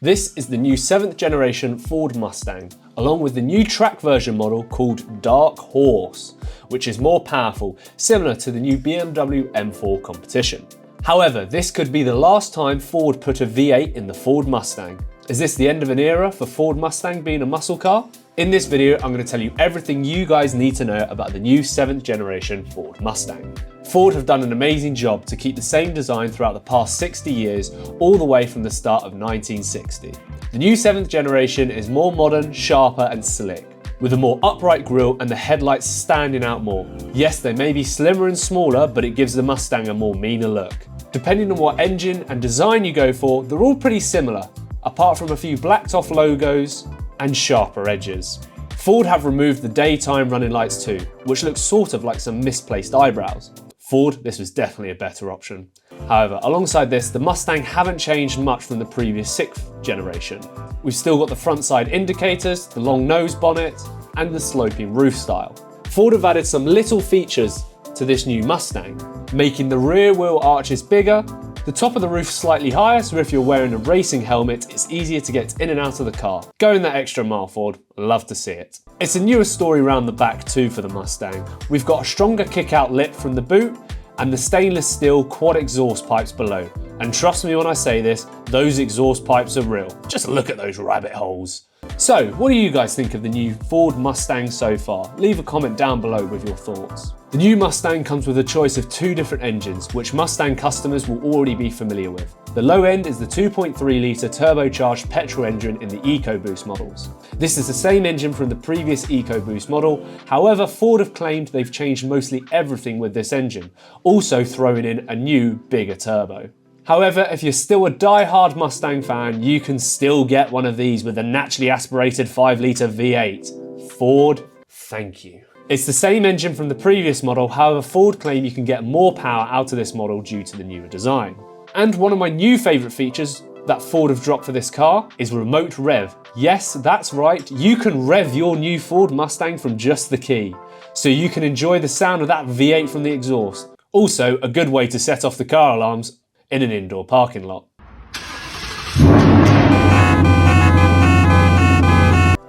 This is the new 7th generation Ford Mustang, along with the new track version model called Dark Horse, which is more powerful, similar to the new BMW M4 competition. However, this could be the last time Ford put a V8 in the Ford Mustang. Is this the end of an era for Ford Mustang being a muscle car? In this video, I'm going to tell you everything you guys need to know about the new 7th generation Ford Mustang. Ford have done an amazing job to keep the same design throughout the past 60 years, all the way from the start of 1960. The new 7th generation is more modern, sharper and slick, with a more upright grille and the headlights standing out more. Yes, they may be slimmer and smaller, but it gives the Mustang a more meaner look. Depending on what engine and design you go for, they're all pretty similar, apart from a few blacked off logos and sharper edges. Ford have removed the daytime running lights too, which looks sort of like some misplaced eyebrows. Ford, this was definitely a better option. However, alongside this, the Mustang haven't changed much from the previous 6th generation. We've still got the front side indicators, the long nose bonnet, and the sloping roof style. Ford have added some little features to this new Mustang, making the rear wheel arches bigger, the top of the roof slightly higher, so if you're wearing a racing helmet, it's easier to get in and out of the car. Going that extra mile, Ford. Love to see it. It's a newer story round the back too for the Mustang. We've got a stronger kick-out lip from the boot and the stainless steel quad exhaust pipes below. And trust me when I say this, those exhaust pipes are real. Just look at those rabbit holes. So, what do you guys think of the new Ford Mustang so far? Leave a comment down below with your thoughts. The new Mustang comes with a choice of 2 different engines, which Mustang customers will already be familiar with. The low end is the 2.3 litre turbocharged petrol engine in the EcoBoost models. This is the same engine from the previous EcoBoost model, however Ford have claimed they've changed mostly everything with this engine, also throwing in a new, bigger turbo. However, if you're still a die-hard Mustang fan, you can still get one of these with a naturally aspirated 5 litre V8. Ford, thank you. It's the same engine from the previous model, however Ford claim you can get more power out of this model due to the newer design. And one of my new favourite features that Ford have dropped for this car is remote rev. Yes, that's right, you can rev your new Ford Mustang from just the key, so you can enjoy the sound of that V8 from the exhaust. Also, a good way to set off the car alarms in an indoor parking lot.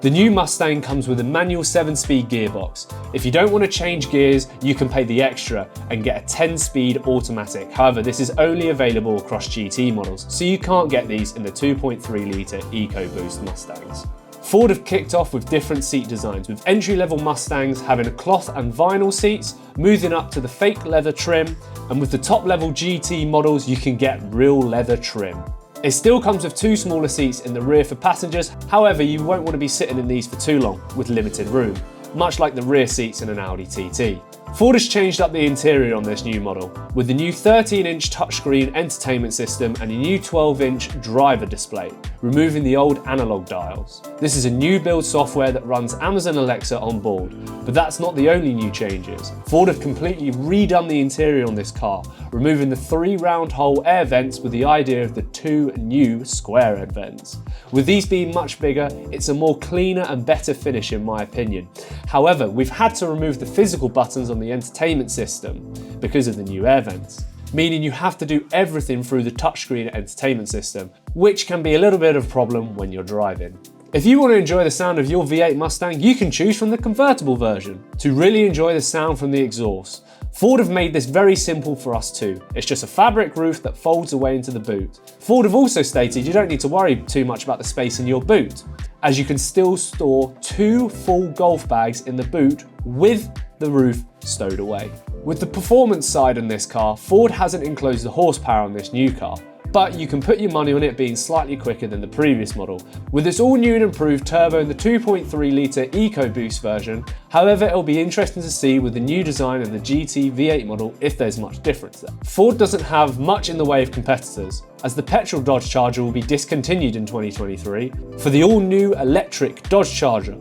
The new Mustang comes with a manual 7-speed gearbox. If you don't want to change gears, you can pay the extra and get a 10-speed automatic. However, this is only available across GT models, so you can't get these in the 2.3 litre EcoBoost Mustangs. Ford have kicked off with different seat designs, with entry-level Mustangs having cloth and vinyl seats, moving up to the fake leather trim, and with the top-level GT models you can get real leather trim. It still comes with 2 smaller seats in the rear for passengers, however you won't want to be sitting in these for too long with limited room, much like the rear seats in an Audi TT. Ford has changed up the interior on this new model, with the new 13-inch touchscreen entertainment system and a new 12-inch driver display, removing the old analog dials. This is a new build software that runs Amazon Alexa on board, but that's not the only new changes. Ford have completely redone the interior on this car, removing the 3 round hole air vents with the idea of the 2 new square head vents. With these being much bigger, it's a more cleaner and better finish in my opinion. However, we've had to remove the physical buttons on the entertainment system because of the new air vents, meaning you have to do everything through the touchscreen entertainment system, which can be a little bit of a problem when you're driving. If you want to enjoy the sound of your V8 Mustang, you can choose from the convertible version to really enjoy the sound from the exhaust. Ford have made this very simple for us too. It's just a fabric roof that folds away into the boot. Ford have also stated you don't need to worry too much about the space in your boot, as you can still store 2 full golf bags in the boot with the roof stowed away. With the performance side on this car, Ford hasn't enclosed the horsepower on this new car, but you can put your money on it being slightly quicker than the previous model, with this all new and improved turbo in the 2.3 litre EcoBoost version. However, it'll be interesting to see with the new design of the GT V8 model if there's much difference there. Ford doesn't have much in the way of competitors, as the petrol Dodge Charger will be discontinued in 2023 for the all new electric Dodge Charger,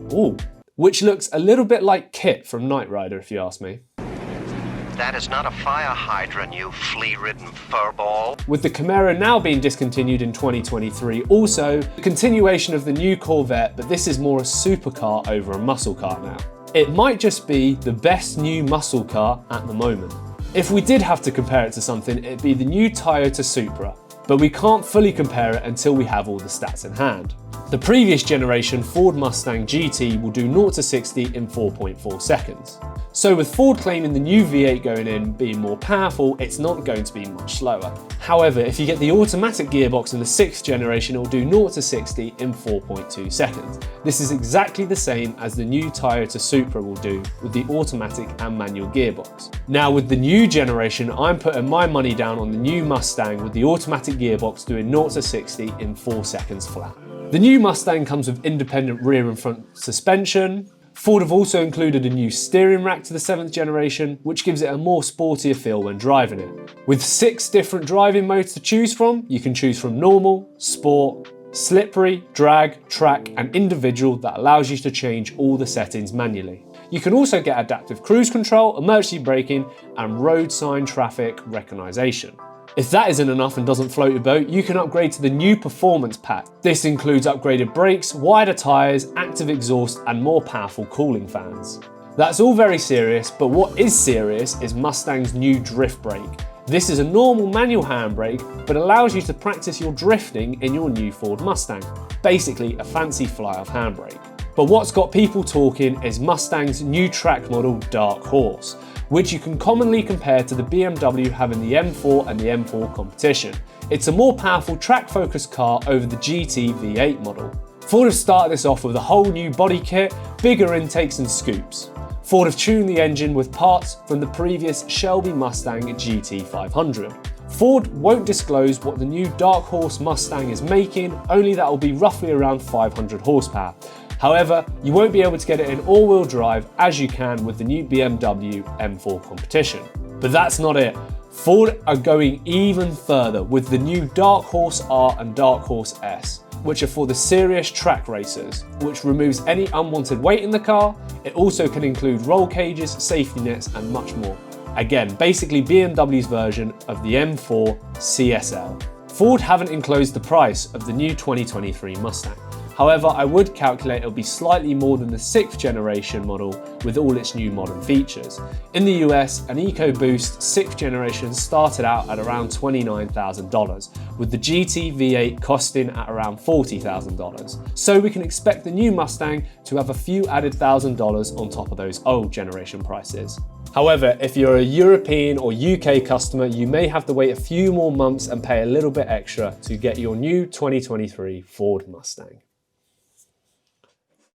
which looks a little bit like Kit from Knight Rider if you ask me. That is not a fire hydrant, you flea-ridden furball. With the Camaro now being discontinued in 2023, also the continuation of the new Corvette, but this is more a supercar over a muscle car now. It might just be the best new muscle car at the moment. If we did have to compare it to something, it'd be the new Toyota Supra. but we can't fully compare it until we have all the stats in hand. The previous generation Ford Mustang GT will do 0 to 60 in 4.4 seconds. So with Ford claiming the new V8 going in being more powerful, it's not going to be much slower. However, if you get the automatic gearbox in the 6th generation, it will do 0 to 60 in 4.2 seconds. This is exactly the same as the new Toyota Supra will do with the automatic and manual gearbox. Now with the new generation, I'm putting my money down on the new Mustang with the automatic gearbox doing 0 to 60 in 4 seconds flat. The new Mustang comes with independent rear and front suspension. Ford have also included a new steering rack to the 7th generation, which gives it a more sportier feel when driving it. With 6 different driving modes to choose from, you can choose from normal, sport, slippery, drag, track, and individual that allows you to change all the settings manually. You can also get adaptive cruise control, emergency braking, and road sign traffic recognition. If that isn't enough and doesn't float your boat, you can upgrade to the new Performance Pack. This includes upgraded brakes, wider tyres, active exhaust, and more powerful cooling fans. That's all very serious, but what is serious is Mustang's new drift brake. This is a normal manual handbrake, but allows you to practice your drifting in your new Ford Mustang. Basically, a fancy fly-off handbrake. But what's got people talking is Mustang's new track model Dark Horse, which you can commonly compare to the BMW having the M4 and the M4 competition. It's a more powerful track-focused car over the GT V8 model. Ford have started this off with a whole new body kit, bigger intakes and scoops. Ford have tuned the engine with parts from the previous Shelby Mustang GT500. Ford won't disclose what the new Dark Horse Mustang is making, only that will be roughly around 500 horsepower. However, you won't be able to get it in all-wheel drive as you can with the new BMW M4 competition. But that's not it. Ford are going even further with the new Dark Horse R and Dark Horse S, which are for the serious track racers, which removes any unwanted weight in the car. It also can include roll cages, safety nets, and much more. Again, basically BMW's version of the M4 CSL. Ford haven't enclosed the price of the new 2023 Mustang. However, I would calculate it'll be slightly more than the 6th generation model with all its new modern features. In the US, an EcoBoost 6th generation started out at around $29,000, with the GT V8 costing at around $40,000. So we can expect the new Mustang to have a few added $1,000s on top of those old generation prices. However, if you're a European or UK customer, you may have to wait a few more months and pay a little bit extra to get your new 2023 Ford Mustang.